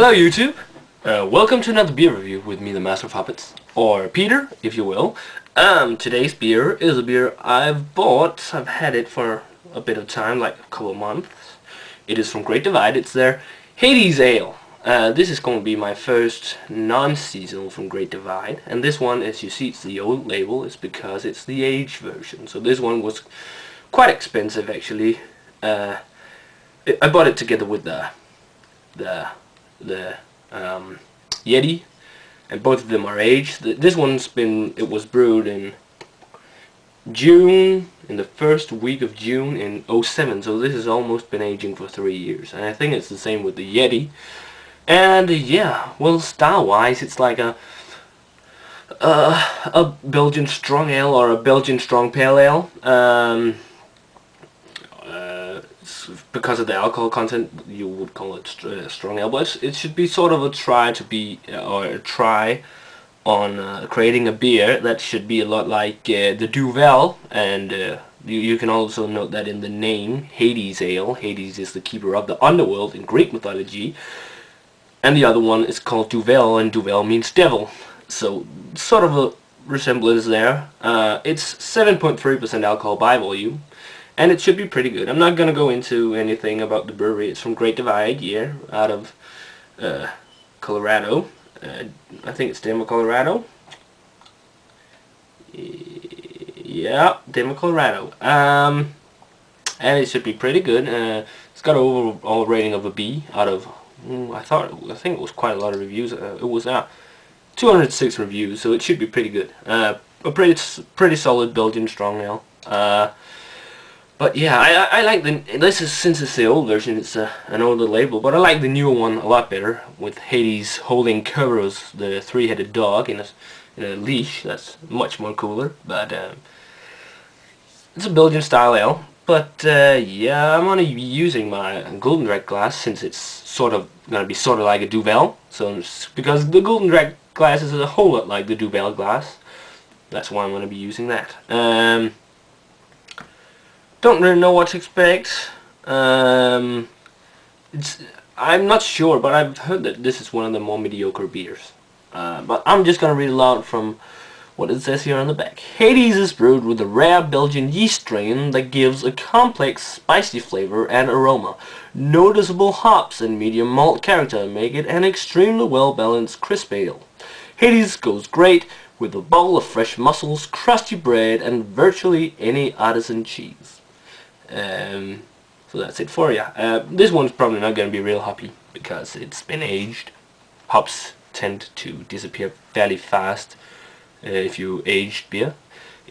Hello YouTube! Welcome to another beer review with me, the Master of Puppets, or Peter, if you will. Today's beer is a beer I've bought. I've had it for a bit of time, like a couple of months. It is from Great Divide. It's their Hades Ale. This is going to be my first non-seasonal from Great Divide, and this one, as you see, it's the old label. It's because it's the aged version. So this one was quite expensive, actually. I bought it together with the Yeti, and both of them are aged. This one's it was brewed in June, in the first week of June in '07, so this has almost been aging for 3 years, and I think it's the same with the Yeti. And yeah, well, style-wise, it's like a Belgian strong ale or a Belgian strong pale ale. Because of the alcohol content, you would call it strong ale, but it should be sort of a try on creating a beer that should be a lot like the Duvel, and you can also note that in the name, Hades Ale. Hades is the keeper of the underworld in Greek mythology, and the other one is called Duvel, and Duvel means devil, so sort of a resemblance there. It's 7.3% alcohol by volume, and it should be pretty good. I'm not going to go into anything about the brewery. It's from Great Divide, yeah, out of Colorado. I think it's Denver, Colorado. Yeah, Denver, Colorado. And it should be pretty good. It's got an overall rating of a B out of, I think it was quite a lot of reviews. It was 206 reviews, so it should be pretty good. A pretty solid Belgian strong ale. But yeah, I like since it's the old version, it's an older label, but I like the newer one a lot better, with Hades holding Kerberos, the three-headed dog, in a leash. That's much more cooler, but it's a Belgian style ale. But yeah, I'm going to be using my Golden Drag glass, since it's sort of going to be sort of like a Duvel, because the Golden Drag glass is a whole lot like the Duvel glass. That's why I'm going to be using that. Don't really know what to expect. I'm not sure, but I've heard that this is one of the more mediocre beers. But I'm just gonna read aloud from what it says here on the back. Hades is brewed with a rare Belgian yeast strain that gives a complex, spicy flavor and aroma. Noticeable hops and medium malt character make it an extremely well-balanced crisp ale. Hades goes great with a bowl of fresh mussels, crusty bread, and virtually any artisan cheese. So that's it for you. This one's probably not going to be real hoppy because it's been aged. Hops tend to disappear fairly fast if you aged beer.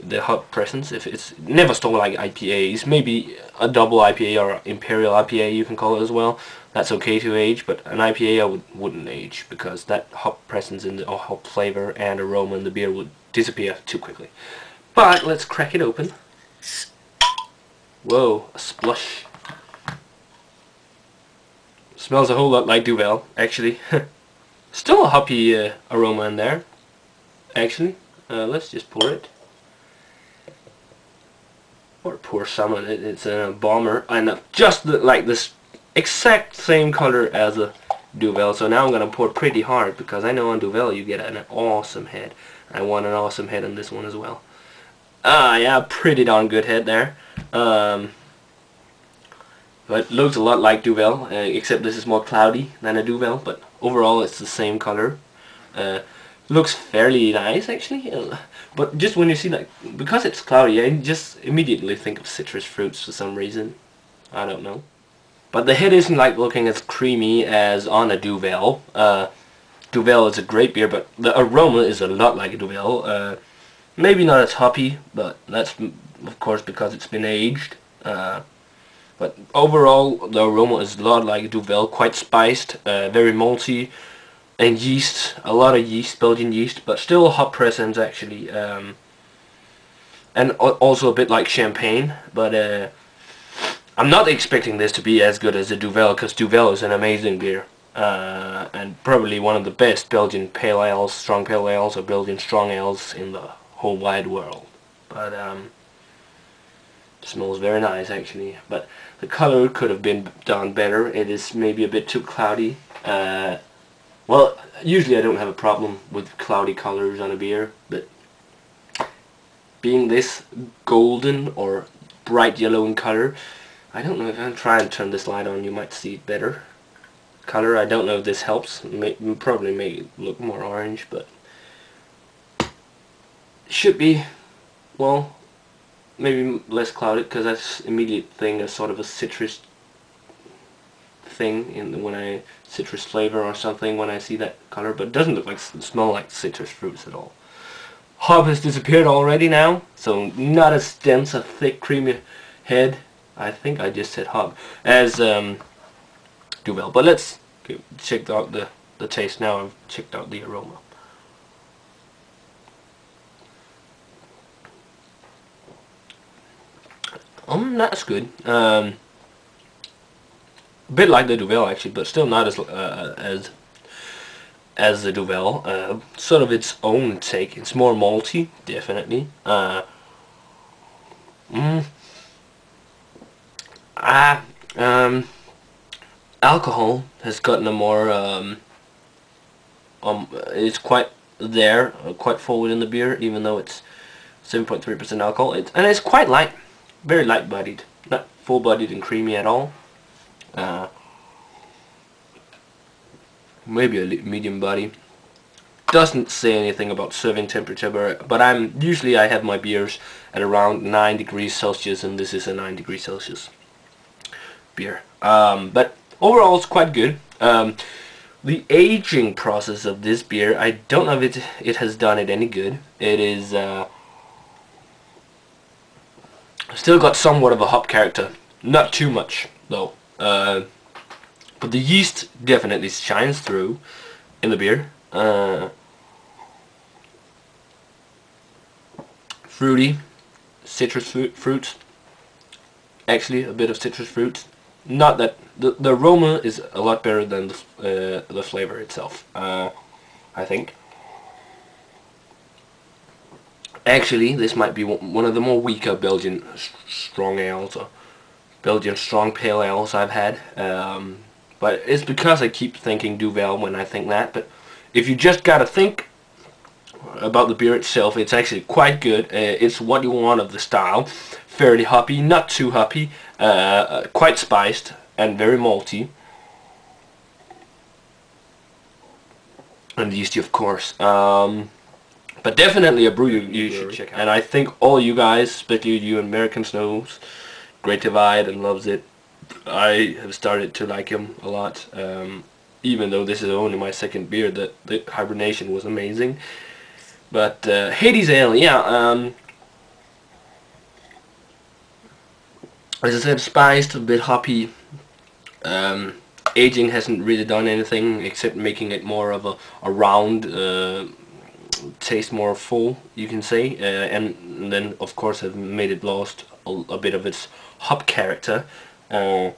The hop presence, if it's never strong like IPAs, maybe a double IPA or imperial IPA you can call it as well. That's okay to age, but an IPA I wouldn't age, because that hop presence or hop flavor and aroma in the beer would disappear too quickly. But let's crack it open. Whoa, a splush. Smells a whole lot like Duvel, actually. Still a hoppy aroma in there, actually. Let's just pour it. Or pour some on it. It's a bomber, and just like this exact same color as a Duvel. So now I'm going to pour pretty hard, because I know on Duvel you get an awesome head. I want an awesome head on this one as well. Yeah, pretty darn good head there. But it looks a lot like Duvel, except this is more cloudy than a Duvel, but overall it's the same color. Looks fairly nice, actually, but just when you see that, because it's cloudy, I just immediately think of citrus fruits for some reason. I don't know. But the head isn't like looking as creamy as on a Duvel. Duvel is a great beer, but the aroma is a lot like a Duvel. Maybe not as hoppy, but that's of course because it's been aged. But overall, the aroma is a lot like Duvel, quite spiced, very malty, and yeast, a lot of yeast, Belgian yeast, but still a hop presence actually, and also a bit like champagne. But I'm not expecting this to be as good as the Duvel, because Duvel is an amazing beer, and probably one of the best Belgian pale ales, strong pale ales, or Belgian strong ales in the whole wide world. But smells very nice actually, but the color could have been done better. It is maybe a bit too cloudy. well, usually I don't have a problem with cloudy colors on a beer, but being this golden or bright yellow in color, I don't know. If I try and turn this light on, you might see it better. Color, I don't know if this helps. Probably make it look more orange, but should be, well, maybe less clouded, because that's immediate thing as sort of a citrus thing when citrus flavor or something when I see that color, but it doesn't look like, smell like citrus fruits at all. Hop has disappeared already now, so not as dense, a thick, creamy head. I think I just said hop as Duvel, but let's check out the taste now. I've checked out the aroma. That's good. A bit like the Duvel actually, but still not as the Duvel. Sort of its own take. It's more malty, definitely. Alcohol has gotten a more it's quite there, quite forward in the beer, even though it's 7.3% alcohol. And it's quite light, very light-bodied, not full-bodied and creamy at all. Maybe a medium body. Doesn't say anything about serving temperature, but usually I have my beers at around 9 degrees Celsius, and this is a 9 degrees Celsius beer. But overall it's quite good. The aging process of this beer, I don't know if it has done it any good. It is still got somewhat of a hop character, not too much though. But the yeast definitely shines through in the beer. Fruity, citrus fruits. Actually, a bit of citrus fruits. Not that the aroma is a lot better than the flavor itself. I think. Actually, this might be one of the more weaker Belgian strong ales or Belgian strong pale ales I've had. But it's because I keep thinking Duvel when I think that. But if you just gotta think about the beer itself, it's actually quite good. It's what you want of the style. Fairly hoppy, not too hoppy, quite spiced, and very malty. And yeasty, of course. But definitely a brew you should check out. And I think all you guys, especially you Americans, knows Great Divide and loves it. I have started to like him a lot, even though this is only my second beer. The hibernation was amazing. But Hades Ale, yeah, as I said, spiced, a bit hoppy. Aging hasn't really done anything except making it more of a round taste, more full, you can say, and then of course have made it lost a bit of its hop character. But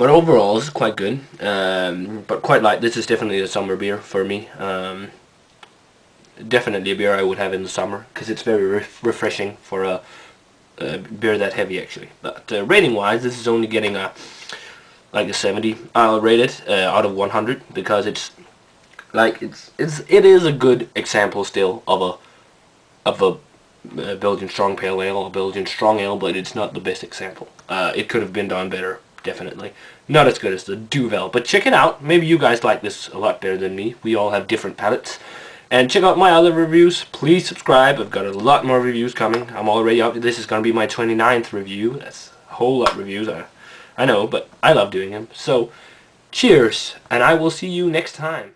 overall it's quite good, but quite light. This is definitely a summer beer for me. Definitely a beer I would have in the summer, because it's very refreshing for a beer that heavy actually. But rating wise, this is only getting like a 70. I'll rate it out of 100, because it is a good example still of a Belgian strong pale ale, a Belgian strong ale, but it's not the best example. It could have been done better, definitely. Not as good as the Duvel, but check it out. Maybe you guys like this a lot better than me. We all have different palates. And check out my other reviews. Please subscribe. I've got a lot more reviews coming. I'm already up. This is going to be my 29th review. That's a whole lot of reviews. I know, but I love doing them. So, cheers, and I will see you next time.